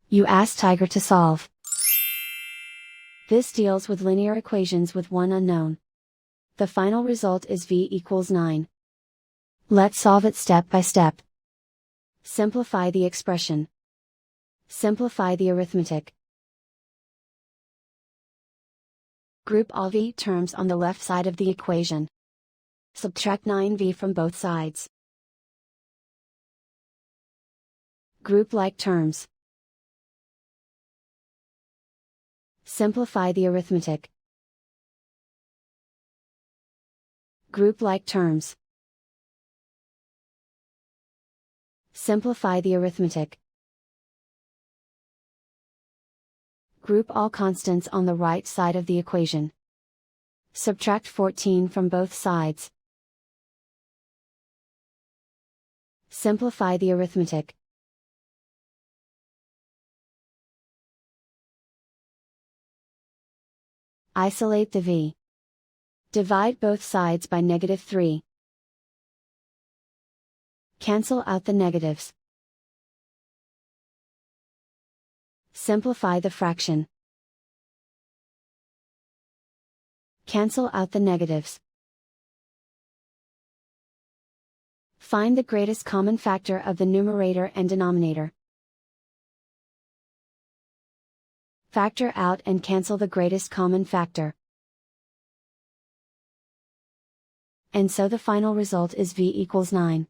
You ask Tiger to solve. This deals with linear equations with one unknown. The final result is v equals 9. Let's solve it step by step. Simplify the expression. Simplify the arithmetic. Group all v terms on the left side of the equation. Subtract 9v from both sides. Group like terms. Simplify the arithmetic. Group like terms. Simplify the arithmetic. Group all constants on the right side of the equation. Subtract 14 from both sides. Simplify the arithmetic. Isolate the v. Divide both sides by -3. Cancel out the negatives. Simplify the fraction. Cancel out the negatives. Find the greatest common factor of the numerator and denominator. Factor out and cancel the greatest common factor. And so the final result is v equals 9.